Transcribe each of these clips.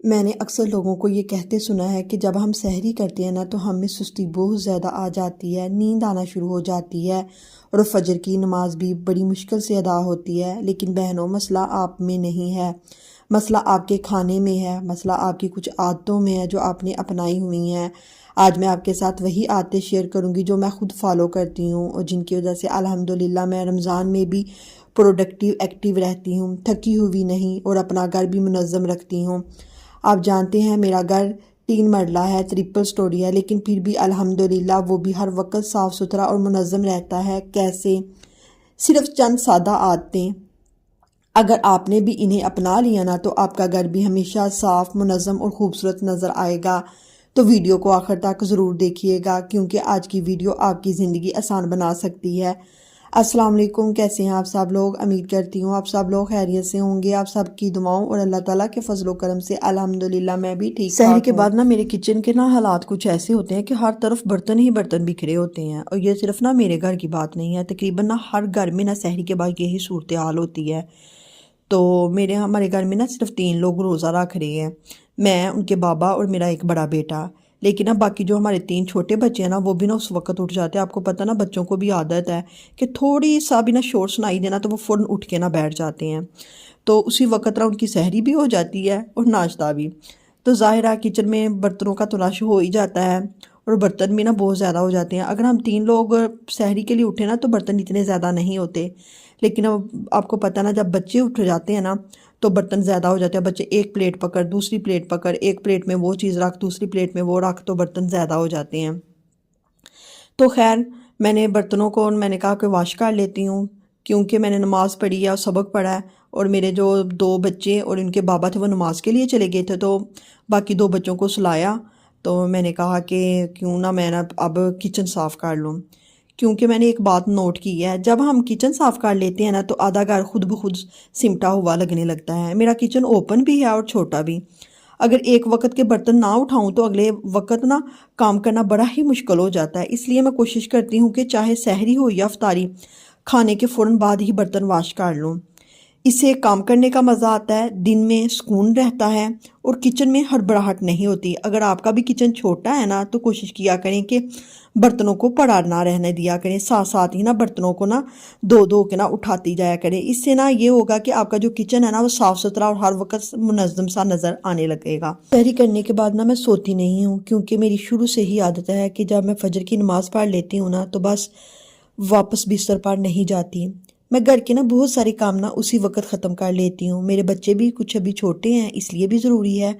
میں نے اکثر لوگوں کو یہ کہتے سنا ہے کہ جب ہم سحری کرتے ہیں نا تو ہمیں سستی بہت زیادہ آ جاتی ہے، نیند آنا شروع ہو جاتی ہے اور فجر کی نماز بھی بڑی مشکل سے ادا ہوتی ہے۔ لیکن بہنوں، مسئلہ آپ میں نہیں ہے، مسئلہ آپ کے کھانے میں ہے، مسئلہ آپ کی کچھ عادتوں میں ہے جو آپ نے اپنائی ہوئی ہیں۔ آج میں آپ کے ساتھ وہی عادتیں شیئر کروں گی جو میں خود فالو کرتی ہوں اور جن کی وجہ سے الحمدللہ میں رمضان میں بھی پروڈکٹیو ایکٹیو رہتی ہوں، تھکی ہوئی نہیں، اور اپنا گھر بھی منظم رکھتی ہوں۔ آپ جانتے ہیں میرا گھر 3 مرلہ ہے، ٹرپل سٹوری ہے، لیکن پھر بھی الحمدللہ وہ بھی ہر وقت صاف ستھرا اور منظم رہتا ہے۔ کیسے؟ صرف چند سادہ عادتیں، اگر آپ نے بھی انہیں اپنا لیا نا تو آپ کا گھر بھی ہمیشہ صاف، منظم اور خوبصورت نظر آئے گا۔ تو ویڈیو کو آخر تک ضرور دیکھیے گا کیونکہ آج کی ویڈیو آپ کی زندگی آسان بنا سکتی ہے۔ السلام علیکم، کیسے ہیں آپ سب لوگ؟ امید کرتی ہوں آپ سب لوگ خیریت سے ہوں گے۔ آپ سب کی دعاؤں اور اللہ تعالیٰ کے فضل و کرم سے الحمدللہ میں بھی ٹھیک ٹھاک ہوں۔ سحر کے بعد نا میرے کچن کے نا حالات کچھ ایسے ہوتے ہیں کہ ہر طرف برتن ہی برتن بکھرے ہوتے ہیں، اور یہ صرف نا میرے گھر کی بات نہیں ہے، تقریباً نا ہر گھر میں نا سحری کے بعد یہی صورتحال ہوتی ہے۔ تو ہمارے گھر میں نا صرف 3 لوگ روزہ رکھ رہے ہیں، میں، ان کے بابا اور میرا ایک بڑا بیٹا۔ لیکن اب باقی جو ہمارے 3 چھوٹے بچے ہیں نا وہ بھی نا اس وقت اٹھ جاتے ہیں۔ آپ کو پتہ نا بچوں کو بھی عادت ہے کہ تھوڑی سا بھی نا شور سنائی دینا تو وہ فوراً اٹھ کے نا بیٹھ جاتے ہیں، تو اسی وقت نا ان کی سحری بھی ہو جاتی ہے اور ناشتہ بھی۔ تو ظاہر ہے کچن میں برتنوں کا تلاش ہو ہی جاتا ہے اور برتن بھی نا بہت زیادہ ہو جاتے ہیں۔ اگر ہم 3 لوگ سحری کے لیے اٹھے نا تو برتن اتنے زیادہ نہیں ہوتے، لیکن اب آپ کو پتہ نا جب بچے اٹھ جاتے ہیں نا تو برتن زیادہ ہو جاتے ہیں۔ بچے ایک پلیٹ پکڑ، دوسری پلیٹ پکڑ، ایک پلیٹ میں وہ چیز رکھ، دوسری پلیٹ میں وہ رکھ، تو برتن زیادہ ہو جاتے ہیں۔ تو خیر میں نے برتنوں کو میں نے کہا کہ واش کر لیتی ہوں، کیونکہ میں نے نماز پڑھی ہے اور سبق پڑھا ہے، اور میرے جو 2 بچے اور ان کے بابا تھے وہ نماز کے لیے چلے گئے تھے، تو باقی 2 بچوں کو سلایا۔ تو میں نے کہا کہ کیوں نہ میں اب کچن صاف کر لوں، کیونکہ میں نے ایک بات نوٹ کی ہے، جب ہم کچن صاف کر لیتے ہیں نا تو آدھا گھر خود بخود سمٹا ہوا لگنے لگتا ہے۔ میرا کچن اوپن بھی ہے اور چھوٹا بھی، اگر ایک وقت کے برتن نہ اٹھاؤں تو اگلے وقت نا کام کرنا بڑا ہی مشکل ہو جاتا ہے۔ اس لیے میں کوشش کرتی ہوں کہ چاہے سحری ہو یا افطاری، کھانے کے فوراً بعد ہی برتن واش کر لوں۔ اس سے کام کرنے کا مزہ آتا ہے، دن میں سکون رہتا ہے اور کچن میں ہڑبڑاہٹ نہیں ہوتی۔ اگر آپ کا بھی کچن چھوٹا ہے نا تو کوشش کیا کریں کہ برتنوں کو پڑا نہ رہنے دیا کریں، ساتھ ساتھ ہی نا برتنوں کو نا دو کے نا اٹھاتی جایا کریں۔ اس سے نا یہ ہوگا کہ آپ کا جو کچن ہے نا وہ صاف ستھرا اور ہر وقت منظم سا نظر آنے لگے گا۔ سحری کرنے کے بعد نا میں سوتی نہیں ہوں، کیونکہ میری شروع سے ہی عادت ہے کہ جب میں فجر کی نماز پڑھ لیتی ہوں نا تو بس واپس بستر پر نہیں جاتی۔ میں گھر کے نا بہت سارے کام نا اسی وقت ختم کر لیتی ہوں۔ میرے بچے بھی کچھ ابھی چھوٹے ہیں، اس لیے بھی ضروری ہے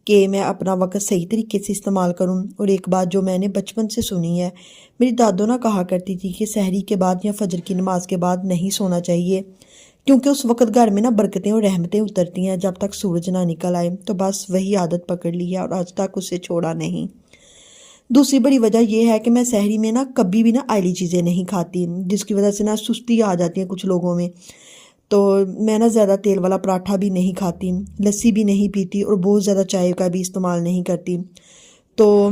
کہ میں اپنا وقت صحیح طریقے سے استعمال کروں۔ اور ایک بات جو میں نے بچپن سے سنی ہے، میری دادو نہ کہا کرتی تھی کہ سحری کے بعد یا فجر کی نماز کے بعد نہیں سونا چاہیے، کیونکہ اس وقت گھر میں نا برکتیں اور رحمتیں اترتی ہیں جب تک سورج نہ نکل آئے۔ تو بس وہی عادت پکڑ لی ہے اور آج تک اسے چھوڑا نہیں۔ دوسری بڑی وجہ یہ ہے کہ میں سحری میں نا کبھی بھی نا آئلی چیزیں نہیں کھاتی، جس کی وجہ سے نا سستی آ جاتی ہے کچھ لوگوں میں۔ تو میں نا زیادہ تیل والا پراٹھا بھی نہیں کھاتی، لسی بھی نہیں پیتی اور بہت زیادہ چائے کا بھی استعمال نہیں کرتی، تو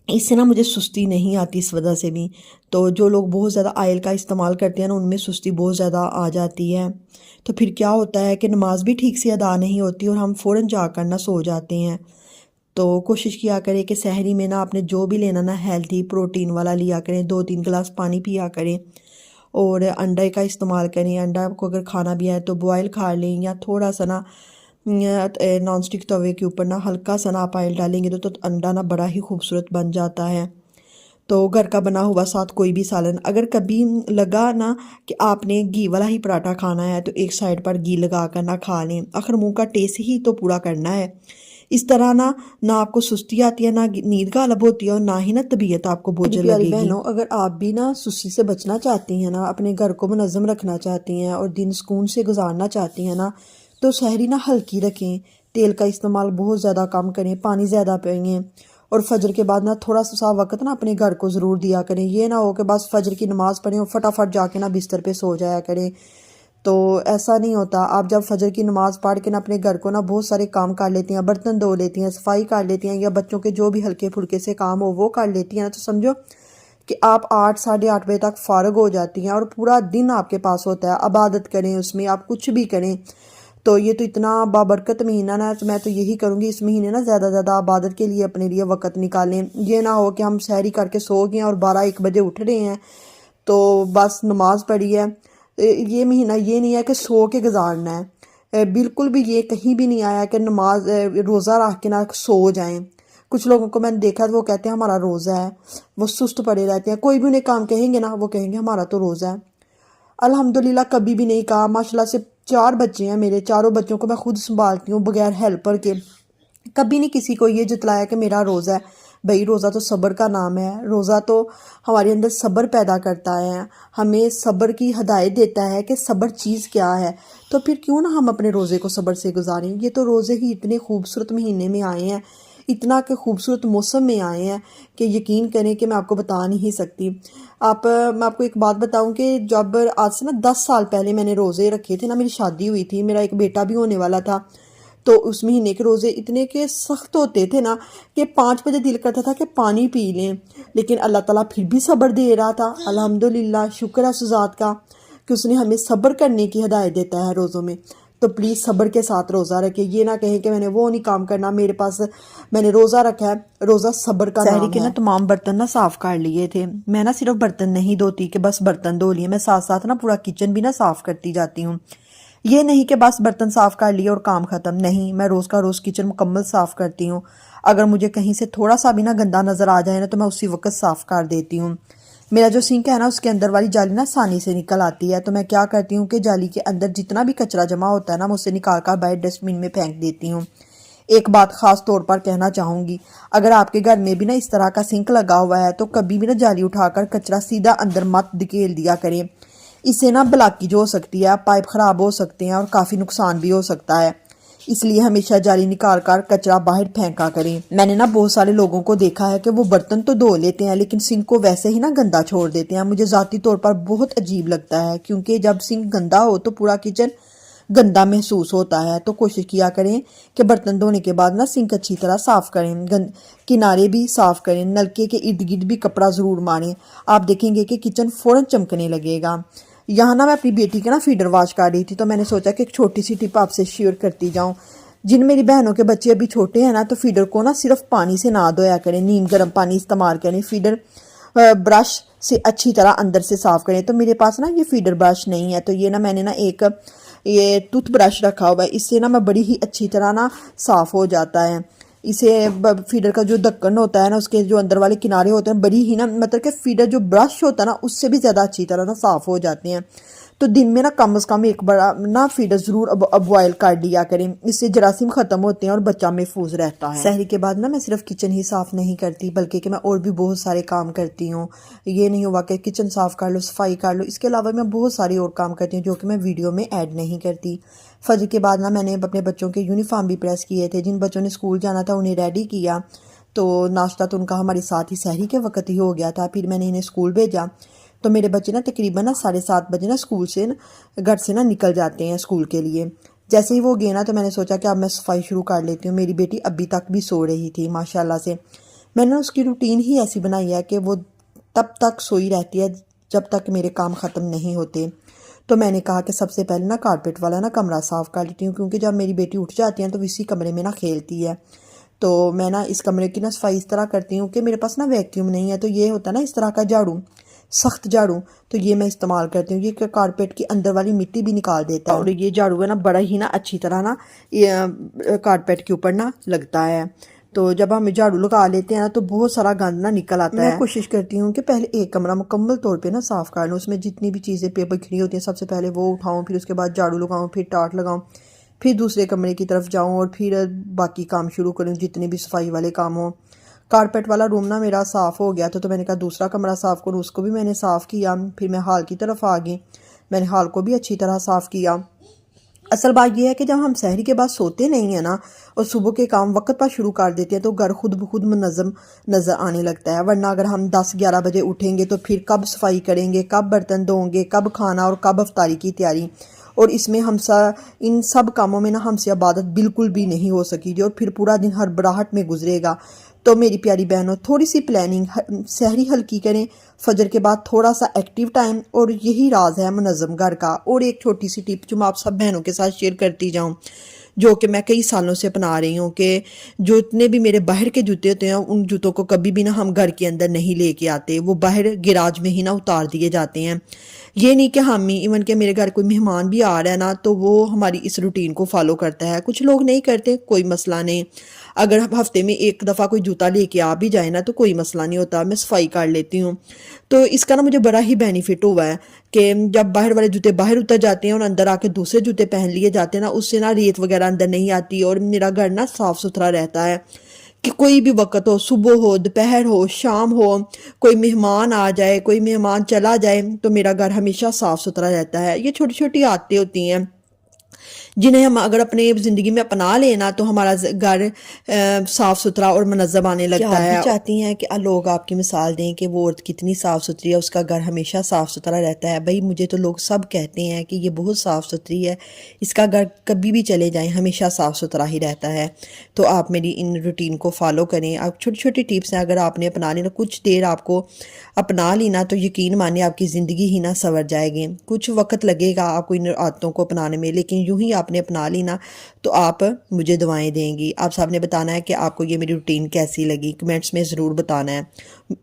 اس سے نا مجھے سستی نہیں آتی اس وجہ سے بھی۔ تو جو لوگ بہت زیادہ آئل کا استعمال کرتے ہیں نا ان میں سستی بہت زیادہ آ جاتی ہے، تو پھر کیا ہوتا ہے کہ نماز بھی ٹھیک سے ادا نہیں ہوتی اور ہم فوراً جا کر نہ سو جاتے ہیں۔ تو کوشش کیا کریں کہ سحری میں نا آپ نے جو بھی لینا نا ہیلتھی پروٹین والا لیا کریں، 2-3 گلاس پانی پیا کریں اور انڈے کا استعمال کریں۔ انڈا کو اگر کھانا بھی ہے تو بوائل کھا لیں، یا تھوڑا سا نا نان سٹک توے کے اوپر نا ہلکا سا نا آپ آئل ڈالیں گے تو انڈا نا بڑا ہی خوبصورت بن جاتا ہے۔ تو گھر کا بنا ہوا ساتھ کوئی بھی سالن، اگر کبھی لگا نا کہ آپ نے گھی والا ہی پراٹھا کھانا ہے تو ایک سائڈ پر گھی لگا کر نہ کھا لیں، آخر منہ کا ٹیسٹ ہی تو پورا کرنا ہے۔ اس طرح نہ آپ کو سستی آتی ہے، نہ نیند غالب ہوتی ہے، اور نہ ہی نا طبیعت آپ کو بوجھل لگے گی۔ بہنوں، اگر آپ بھی نا سستی سے بچنا چاہتی ہیں نا، اپنے گھر کو منظم رکھنا چاہتی ہیں اور دن سکون سے گزارنا چاہتی ہیں نا، تو سحری نا ہلکی رکھیں، تیل کا استعمال بہت زیادہ کم کریں، پانی زیادہ پئیں، اور فجر کے بعد نا تھوڑا سا وقت نا اپنے گھر کو ضرور دیا کریں۔ یہ نہ ہو کہ بس فجر کی نماز پڑھیں اور فٹافٹ جا کے نا بستر پہ سو جایا کریں، تو ایسا نہیں ہوتا۔ آپ جب فجر کی نماز پڑھ کے نا اپنے گھر کو نا بہت سارے کام کر لیتی ہیں، برتن دھو لیتی ہیں، صفائی کر لیتی ہیں، یا بچوں کے جو بھی ہلکے پھلکے سے کام ہو وہ کر لیتی ہیں، تو سمجھو کہ آپ 8-8:30 بجے تک فارغ ہو جاتی ہیں اور پورا دن آپ کے پاس ہوتا ہے۔ عبادت کریں، اس میں آپ کچھ بھی کریں تو یہ تو اتنا بابرکت مہینہ نا، تو میں تو یہی کروں گی اس مہینے نا زیادہ زیادہ عبادت کے لیے اپنے لیے وقت نکالیں. یہ نہ ہو کہ ہم سحری کر کے سو گئے اور 12-1 بجے اٹھ رہے ہیں تو بس نماز پڑھی ہے. یہ مہینہ یہ نہیں ہے کہ سو کے گزارنا ہے، بالکل بھی یہ کہیں بھی نہیں آیا کہ نماز روزہ رکھ کے نہ سو جائیں. کچھ لوگوں کو میں نے دیکھا وہ کہتے ہیں ہمارا روزہ ہے، وہ سست پڑے رہتے ہیں. کوئی بھی انہیں کام کہیں گے نا وہ کہیں گے ہمارا تو روزہ ہے. الحمدللہ کبھی بھی نہیں کہا. ماشاءاللہ سے 4 بچے ہیں میرے، چاروں بچوں کو میں خود سنبھالتی ہوں بغیر ہیلپر کے. کبھی نہیں کسی کو یہ جتلایا کہ میرا روزہ ہے. بھئی روزہ تو صبر کا نام ہے، روزہ تو ہمارے اندر صبر پیدا کرتا ہے، ہمیں صبر کی ہدایت دیتا ہے کہ صبر چیز کیا ہے. تو پھر کیوں نہ ہم اپنے روزے کو صبر سے گزاریں. یہ تو روزے ہی اتنے خوبصورت مہینے میں آئے ہیں، اتنا کہ خوبصورت موسم میں آئے ہیں کہ یقین کریں کہ میں آپ کو بتا نہیں سکتی. میں آپ کو ایک بات بتاؤں کہ جب آج سے نا 10 سال پہلے میں نے روزے رکھے تھے نا، میری شادی ہوئی تھی، میرا ایک بیٹا بھی ہونے والا تھا، تو اس مہینے کے روزے اتنے کہ سخت ہوتے تھے نا کہ 5 بجے دل کرتا تھا کہ پانی پی لیں، لیکن اللہ تعالیٰ پھر بھی صبر دے رہا تھا. الحمدللہ شکر ہے اس ذات کا کہ اس نے ہمیں صبر کرنے کی ہدایت دیتا ہے روزوں میں. تو پلیز صبر کے ساتھ روزہ رکھے. یہ نہ کہیں کہ میں نے وہ نہیں کام کرنا، میرے پاس میں نے روزہ رکھا ہے. روزہ صبر کا نام ہے. سحری کے نا تمام برتن نا صاف کر لیے تھے. میں نا صرف برتن نہیں دھوتی کہ بس برتن دھو لیے، میں ساتھ ساتھ نا پورا کچن بھی نا صاف کرتی جاتی ہوں. یہ نہیں کہ بس برتن صاف کر لیے اور کام ختم، نہیں، میں روز کا روز کچن مکمل صاف کرتی ہوں. اگر مجھے کہیں سے تھوڑا سا بھی نا گندا نظر آ جائے نا تو میں اسی وقت صاف کر دیتی ہوں. میرا جو سنک ہے نا اس کے اندر والی جالی نا آسانی سے نکل آتی ہے، تو میں کیا کرتی ہوں کہ جالی کے اندر جتنا بھی کچرا جمع ہوتا ہے نا میں اسے نکال کر باہر ڈسٹ بن میں پھینک دیتی ہوں. ایک بات خاص طور پر کہنا چاہوں گی، اگر آپ کے گھر میں بھی نا اس طرح کا سنک لگا ہوا ہے تو کبھی بھی نا جالی اٹھا کر کچرا سیدھا اندر مت دھکیل دیا کریں. اس سے نا بلاکیج ہو سکتی ہے، پائپ خراب ہو سکتے ہیں اور کافی نقصان بھی ہو سکتا ہے. اس لیے ہمیشہ جالی نکال کر کچرا باہر پھینکا کریں. میں نے نا بہت سارے لوگوں کو دیکھا ہے کہ وہ برتن تو دھو لیتے ہیں لیکن سنک کو ویسے ہی نا گندا چھوڑ دیتے ہیں. مجھے ذاتی طور پر بہت عجیب لگتا ہے کیونکہ جب سنک گندا ہو تو پورا کچن گندا محسوس ہوتا ہے. تو کوشش کیا کریں کہ برتن دھونے کے بعد نا سنک اچھی طرح صاف کریں، کنارے بھی صاف کریں، نلکے کے ارد گرد بھی کپڑا ضرور ماریں. آپ دیکھیں گے کہ کچن فوراً چمکنے لگے گا. یہاں نا میں اپنی بیٹی کے نا فیڈر واش کر رہی تھی تو میں نے سوچا کہ ایک چھوٹی سی ٹپ آپ سے شیئر کرتی جاؤں. جن میری بہنوں کے بچے ابھی چھوٹے ہیں نا تو فیڈر کو نا صرف پانی سے نہ دھویا کریں، نیم گرم پانی استعمال کریں. فیڈر برش سے اچھی طرح اندر سے صاف کریں. تو میرے پاس نا یہ فیڈر برش نہیں ہے، تو یہ نا میں نے نا ایک یہ ٹوتھ برش رکھا ہوا ہے، اس سے نا میں بڑی ہی اچھی طرح نا صاف ہو جاتا ہے. اسے فیڈر کا جو ڈھکن ہوتا ہے نا اس کے جو اندر والے کنارے ہوتے ہیں بڑی ہی نا مطلب کہ فیڈر جو برش ہوتا ہے نا اس سے بھی زیادہ اچھی طرح نا صاف ہو جاتے ہیں. تو دن میں نا کم از کم ایک بڑا نا فیڈر ضرور بوائل کر لیا کریں، اس سے جراثیم ختم ہوتے ہیں اور بچہ محفوظ رہتا ہے. سحری کے بعد نا میں صرف کچن ہی صاف نہیں کرتی بلکہ کہ میں اور بھی بہت سارے کام کرتی ہوں. یہ نہیں ہوا کہ کچن صاف کر لو، صفائی کر لو، اس کے علاوہ میں بہت سارے اور کام کرتی ہوں جو کہ میں ویڈیو میں ایڈ نہیں کرتی. فجر کے بعد نا میں نے اپنے بچوں کے یونیفارم بھی پریس کیے تھے. جن بچوں نے اسکول جانا تھا انہیں ریڈی کیا، تو ناشتہ تو ان کا ہمارے ساتھ ہی سحری کے وقت ہی ہو گیا تھا. پھر میں نے انہیں اسکول بھیجا تو میرے بچے نا تقریباً 7:30 بجے نا اسکول سے گھر سے نا نکل جاتے ہیں اسکول کے لیے. جیسے ہی وہ گئے نا تو میں نے سوچا کہ اب میں صفائی شروع کر لیتی ہوں. میری بیٹی ابھی تک بھی سو رہی تھی ماشاءاللہ سے. میں نے اس کی روٹین ہی ایسی بنائی ہے کہ وہ تب تک سوئی رہتی ہے جب تک میرے کام ختم نہیں ہوتے. تو میں نے کہا کہ سب سے پہلے نا کارپیٹ والا نا کمرہ صاف کر لیتی ہوں کیونکہ جب میری بیٹی اٹھ جاتی ہے تو اسی کمرے میں نا کھیلتی ہے. تو میں نا اس کمرے کی نا صفائی اس طرح کرتی ہوں کہ میرے پاس نا ویکیوم نہیں ہے، تو یہ ہوتا ہے نا اس طرح کا جھاڑو، سخت جھاڑو، تو یہ میں استعمال کرتی ہوں. یہ کارپیٹ کی اندر والی مٹی بھی نکال دیتا ہے اور یہ جھاڑو ہے نا بڑا ہی نا اچھی طرح نا کارپیٹ کے اوپر نا لگتا ہے. تو جب ہم جھاڑو لگا لیتے ہیں نا تو بہت سارا گند نا نکل آتا ہے. میں کوشش کرتی ہوں کہ پہلے ایک کمرہ مکمل طور پہ نا صاف کر لوں، اس میں جتنی بھی چیزیں بکھری ہوتی ہیں سب سے پہلے وہ اٹھاؤں، پھر اس کے بعد جھاڑو لگاؤں، پھر ٹاٹ لگاؤں، پھر دوسرے کمرے کی طرف جاؤں اور پھر باقی کام شروع کروں جتنے بھی صفائی والے کام ہوں. کارپیٹ والا روم نا میرا صاف ہو گیا تو میں نے کہا دوسرا کمرہ صاف کروں، اس کو بھی میں نے صاف کیا. پھر میں ہال کی طرف آ گئی، میں نے ہال کو بھی اچھی طرح صاف کیا. اصل بات یہ ہے کہ جب ہم سحری کے بعد سوتے نہیں ہیں نا اور صبح کے کام وقت پر شروع کر دیتے ہیں تو گھر خود بخود منظم نظر آنے لگتا ہے. ورنہ اگر ہم 10-11 بجے اٹھیں گے تو پھر کب صفائی کریں گے، کب برتن دھویں گے، کب کھانا اور کب افطاری کی تیاری، اور اس میں ان سب کاموں میں نا ہم سے عبادت بالکل بھی نہیں ہو سکی جو پھر پورا دن ہڑبڑاہٹ میں گزرے گا. تو میری پیاری بہنوں تھوڑی سی پلاننگ، سحری ہلکی کریں، فجر کے بعد تھوڑا سا ایکٹیو ٹائم، اور یہی راز ہے منظم گھر کا۔ اور ایک چھوٹی سی ٹپ جو میں آپ سب بہنوں کے ساتھ شیئر کرتی جاؤں، جو کہ میں کئی سالوں سے اپنا رہی ہوں، کہ جو اتنے بھی میرے باہر کے جوتے ہوتے ہیں ان جوتوں کو کبھی بھی نا ہم گھر کے اندر نہیں لے کے آتے، وہ باہر گراج میں ہی نا اتار دیے جاتے ہیں۔ یہ نہیں کہ ہم ہی، ایون کہ میرے گھر کوئی مہمان بھی آ رہا ہے نا تو وہ ہماری اس روٹین کو فالو کرتا ہے۔ کچھ لوگ نہیں کرتے، کوئی مسئلہ نہیں، اگر ہفتے میں ایک دفعہ کوئی جوتا لے کے آ بھی جائے نا تو کوئی مسئلہ نہیں ہوتا، میں صفائی کر لیتی ہوں۔ تو اس کا نا مجھے بڑا ہی بینیفٹ ہوا ہے کہ جب باہر والے جوتے باہر اتر جاتے ہیں اور اندر آ کے دوسرے جوتے پہن لیے جاتے ہیں نا، اس سے نا ریت وغیرہ اندر نہیں آتی، اور میرا گھر نا صاف ستھرا رہتا ہے، کہ کوئی بھی وقت ہو، صبح ہو، دوپہر ہو، شام ہو، کوئی مہمان آ جائے، کوئی مہمان چلا جائے، تو میرا گھر ہمیشہ صاف ستھرا رہتا ہے۔ یہ چھوٹی چھوٹی عادتیں ہوتی ہیں جنہیں ہم اگر اپنے زندگی میں اپنا لینا تو ہمارا گھر صاف ستھرا اور منظم آنے لگتا ہے۔ کیا آپ بھی چاہتی ہیں کہ لوگ آپ کی مثال دیں کہ وہ عورت کتنی صاف ستھری ہے، اس کا گھر ہمیشہ صاف ستھرا رہتا ہے؟ بھائی مجھے تو لوگ سب کہتے ہیں کہ یہ بہت صاف ستھری ہے، اس کا گھر کبھی بھی چلے جائیں ہمیشہ صاف ستھرا ہی رہتا ہے۔ تو آپ میری ان روٹین کو فالو کریں۔ آپ چھوٹی چھوٹی ٹپس ہیں، اگر آپ نے اپنا لینا، کچھ دیر آپ کو اپنا لینا تو یقین مانیے آپ کی زندگی ہی نہ سنور جائے گی۔ کچھ وقت لگے گا آپ کو ان عادتوں کو اپنانے میں، لیکن یوں ہی آپ نے اپنا لینا تو آپ مجھے دعائیں دیں گی۔ آپ سب نے بتانا ہے کہ آپ کو یہ میری روٹین کیسی لگی، کمنٹس میں ضرور بتانا ہے۔